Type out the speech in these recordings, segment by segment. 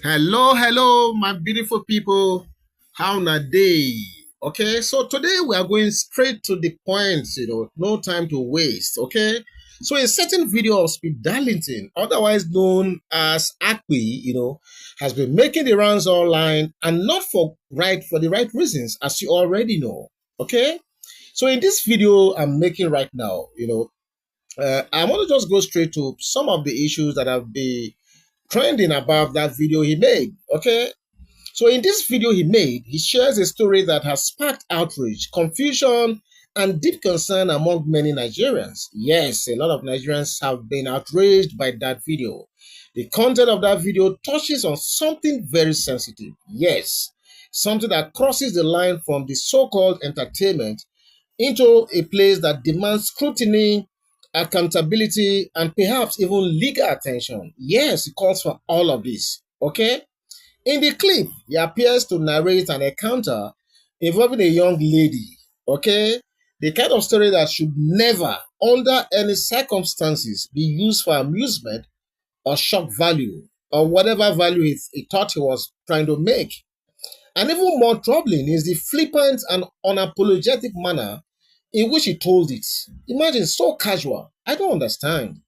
Hello, my beautiful people. How na day? Okay, so today we are going straight to the point, no time to waste. Okay, so a certain video of Speed Darlington, otherwise known as Akpi, has been making the rounds online and not for the right reasons, as you already know. Okay, so in this video I'm making right now, I want to just go straight to some of the issues that have been trending about that video he made. Okay. So in this video he made, he shares a story that has sparked outrage, confusion, and deep concern among many Nigerians. Yes, a lot of Nigerians have been outraged by that video. The content of that video touches on something very sensitive. Yes, something that crosses the line from the so-called entertainment into a place that demands scrutiny, accountability, and perhaps even legal attention. Yes, it calls for all of this. Okay? In the clip, he appears to narrate an encounter involving a young lady. Okay? The kind of story that should never, under any circumstances, be used for amusement or shock value or whatever value he thought he was trying to make. And even more troubling is the flippant and unapologetic manner in which he told it. Imagine, so casual. I don't understand.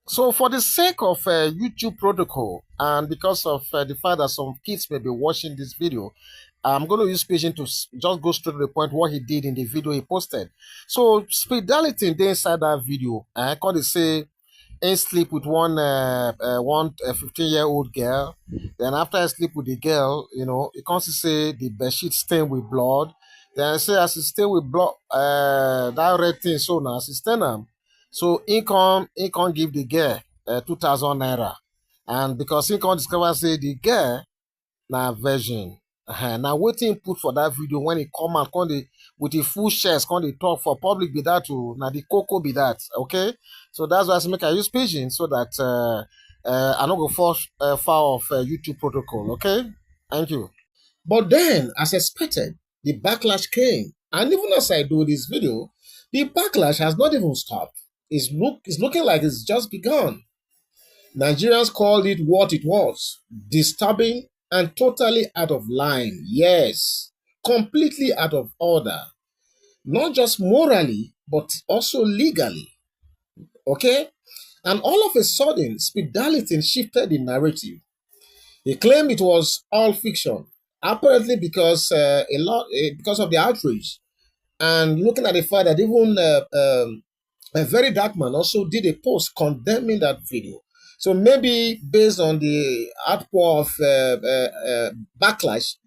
So, for the sake of YouTube protocol and because of the fact that some kids may be watching this video, I'm going to use Pigeon to just go straight to the point what he did in the video he posted. So, Speedality they inside that video, I call it say, he sleep with one 15-year-old girl. Then after I sleep with the girl, he comes to say the bedsheet stained with blood. Then I say as he stay with blood, that red thing so now as he stain am. So he can't give the girl 2,000 naira. And because he can't discover say the girl na virgin. Now waiting put for that video when he come out with the full chest come dey talk for public be that o na the cocoa be that, okay. So that's why I say make I use pidgin so that I no go fall foul of YouTube protocol, okay. Thank you. But then, as expected, the backlash came, and even as I do this video, the backlash has not even stopped. It's looking like it's just begun. Nigerians called it what it was: disturbing and totally out of line. Yes, completely out of order. Not just morally, but also legally. Okay? And all of a sudden, Speed Darlington shifted the narrative. He claimed it was all fiction, apparently because of the outrage. And looking at the fact that even a very dark man also did a post condemning that video. So maybe based on the outpour of backlash,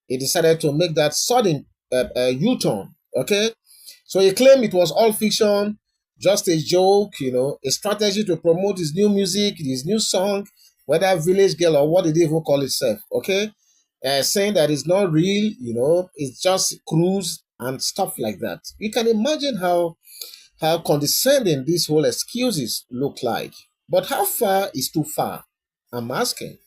he decided to make that sudden U-turn. Okay, so he claimed it was all fiction, just a joke, a strategy to promote his new music, his new song, whether Village Girl or what did he even call itself. Okay, saying that it's not real, it's just cruise and stuff like that. You can imagine how condescending these whole excuses look like. But how far is too far? I'm asking.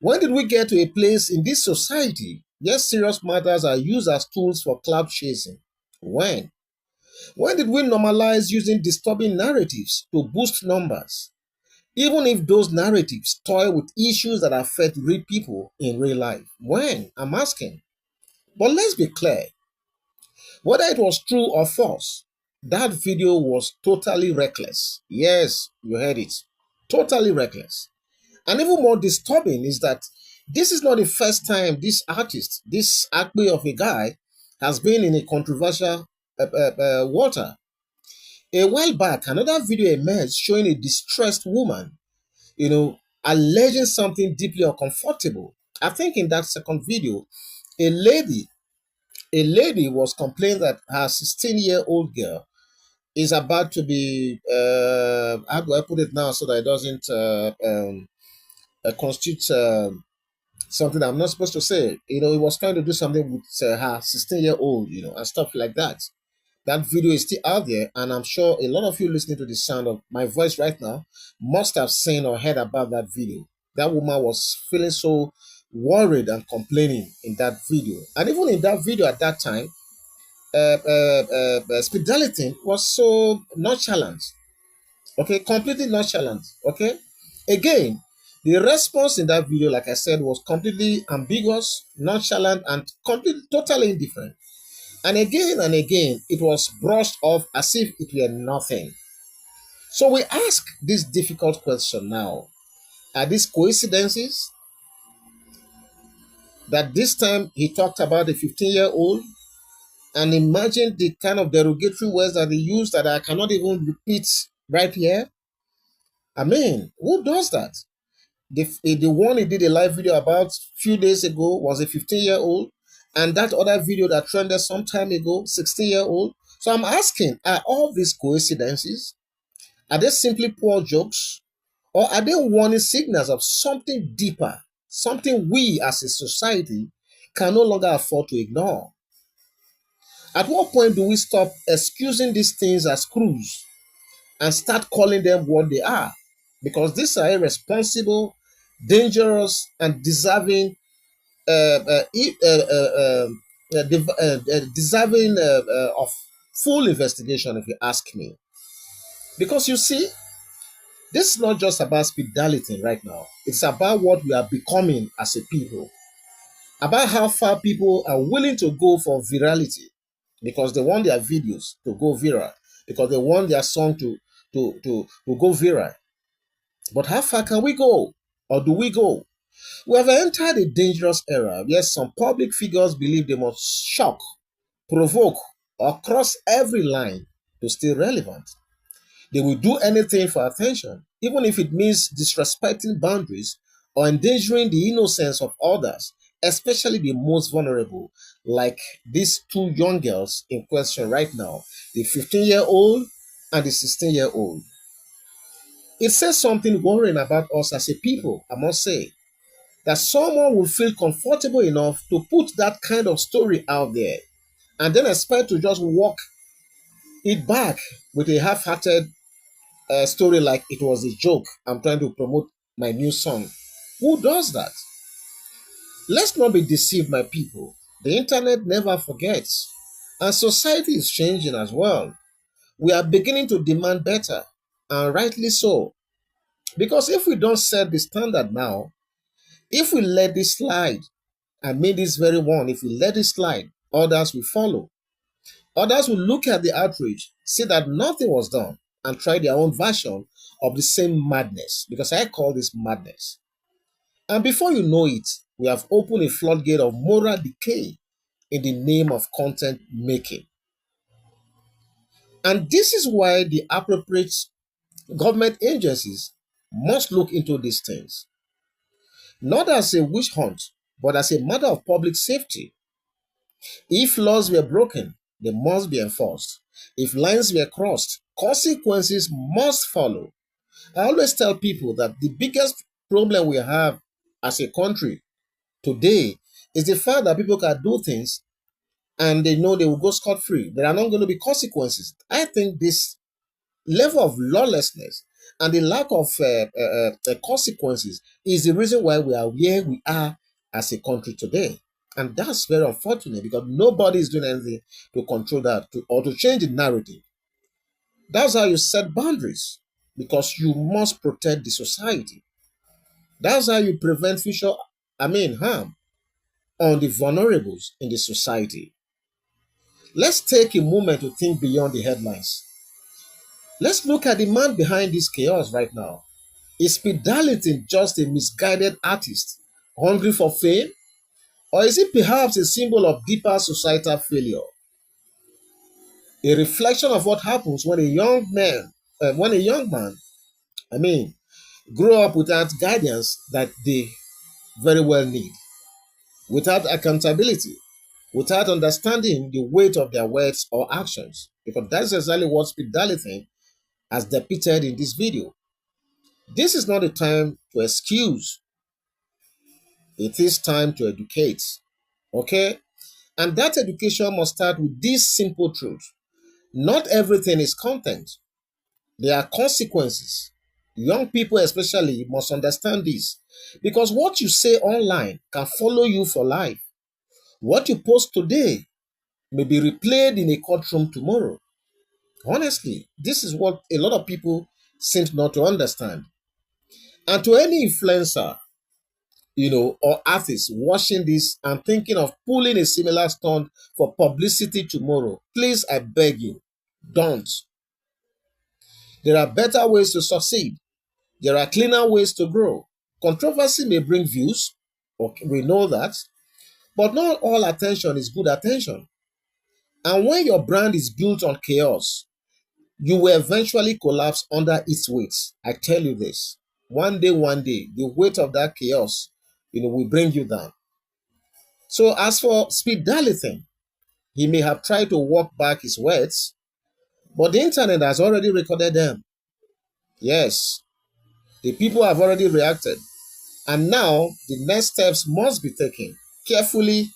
When did we get to a place in this society where serious matters are used as tools for clout chasing? When? When did we normalize using disturbing narratives to boost numbers, even if those narratives toy with issues that affect real people in real life? When? I'm asking. But let's be clear, whether it was true or false, that video was totally reckless. Yes, you heard it. Totally reckless. And even more disturbing is that this is not the first time this artist, this acme of a guy, has been in a controversial water. A while back, another video emerged showing a distressed woman, alleging something deeply uncomfortable. I think in that second video, a lady, a lady was complaining that her 16-year-old girl is about to be, how do I put it now so that it doesn't constitute something that I'm not supposed to say. He was trying to do something with her 16-year-old, and stuff like that. That video is still out there, and I'm sure a lot of you listening to the sound of my voice right now must have seen or heard about that video. That woman was feeling so worried and complaining in that video. And even in that video at that time, Speed Darlington was so nonchalant. Okay, completely nonchalant. Okay, again, The response in that video, like I said, was completely ambiguous, nonchalant, and completely totally indifferent. And again, it was brushed off as if it were nothing. So we ask this difficult question now. Are these coincidences that this time he talked about a 15-year-old and imagine the kind of derogatory words that he used that I cannot even repeat right here? I mean, who does that? The one he did a live video about a few days ago was a 15-year-old, and that other video that trended some time ago, 16-year-old. So I'm asking, are all these coincidences? Are they simply poor jokes? Or are they warning signals of something deeper, something we as a society can no longer afford to ignore? At what point do we stop excusing these things as crews and start calling them what they are? Because these are irresponsible, dangerous, and deserving, deserving of full investigation, if you ask me. Because you see, this is not just about speed Darlington right now. It's about what we are becoming as a people. About how far people are willing to go for virality because they want their videos to go viral, because they want their song to go viral. But how far can we go? Or do we go? We have entered a dangerous era where some public figures believe they must shock, provoke, or cross every line to stay relevant. They will do anything for attention, even if it means disrespecting boundaries or endangering the innocence of others, especially the most vulnerable, like these two young girls in question right now, the 15-year-old and the 16-year-old. It says something worrying about us as a people, I must say, that someone will feel comfortable enough to put that kind of story out there and then expect to just walk it back with a half-hearted story like it was a joke. I'm trying to promote my new song. Who does that? Let's not be deceived, my people. The internet never forgets. And society is changing as well. We are beginning to demand better, and rightly so. Because if we don't set the standard now, if we let this slide, I mean this very one, if we let it slide, others will follow. Others will look at the outrage, see that nothing was done, and try their own version of the same madness, because I call this madness. And before you know it, we have opened a floodgate of moral decay in the name of content making. And this is why the appropriate government agencies must look into these things, not as a witch hunt, but as a matter of public safety. If laws were broken, they must be enforced. If lines were crossed, consequences must follow. I always tell people that the biggest problem we have as a country today is the fact that people can do things and they know they will go scot-free. There are not going to be consequences. I think this level of lawlessness and the lack of consequences is the reason why we are where we are as a country today. And that's very unfortunate because nobody is doing anything to control that or to change the narrative. That's how you set boundaries because you must protect the society. That's how you prevent future, harm on the vulnerables in the society. Let's take a moment to think beyond the headlines. Let's look at the man behind this chaos right now. Is Speed Darlington just a misguided artist hungry for fame? Or is it perhaps a symbol of deeper societal failure? A reflection of what happens when a young man, I mean, grow up without guidance that they very well need, without accountability, without understanding the weight of their words or actions. Because that's exactly what Speed Darlington has depicted in this video. This is not a time to excuse. It is time to educate. Okay? And that education must start with this simple truth. Not everything is content. There are consequences. Young people especially must understand this. Because what you say online can follow you for life. What you post today may be replayed in a courtroom tomorrow. Honestly, this is what a lot of people seem not to understand. And to any influencer, or artist watching this and thinking of pulling a similar stunt for publicity tomorrow, please, I beg you, don't. There are better ways to succeed. There are cleaner ways to grow. Controversy may bring views, okay, we know that, but not all attention is good attention. And when your brand is built on chaos, you will eventually collapse under its weight. I tell you this. One day, the weight of that chaos, will bring you down. So as for Speed Darlington, he may have tried to walk back his words, but the internet has already recorded them. Yes, the people have already reacted. And now the next steps must be taken carefully,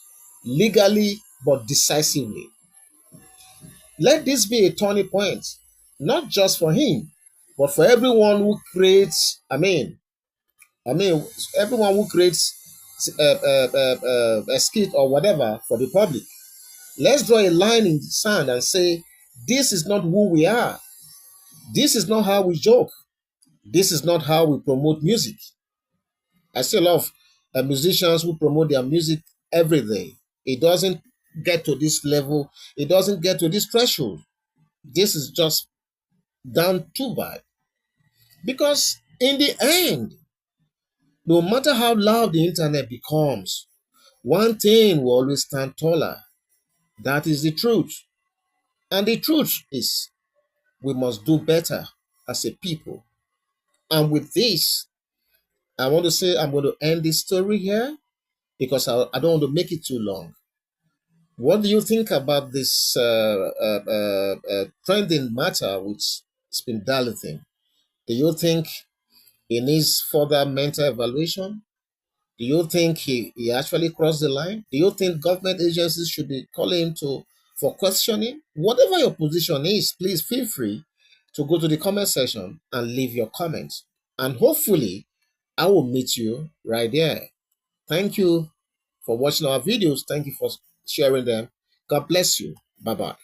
legally, but decisively. Let this be a turning point, not just for him, but for everyone who creates, everyone who creates a skit or whatever for the public. Let's draw a line in the sand and say, this is not who we are. This is not how we joke. This is not how we promote music. I see a lot of musicians who promote their music every day. It doesn't get to this level. It doesn't get to this threshold. This is just down too bad. Because in the end, no matter how loud the internet becomes, one thing will always stand taller. That is the truth. And the truth is, we must do better as a people. And with this, I want to say I'm going to end this story here because I don't want to make it too long. What do you think about this trending matter with Spin Darlington? Do you think he needs further mental evaluation? Do you think he actually crossed the line? Do you think government agencies should be calling him for questioning? Whatever your position is, please feel free to go to the comment section and leave your comments. And hopefully, I will meet you right there. Thank you for watching our videos. Thank you for sharing them. God bless you. Bye-bye.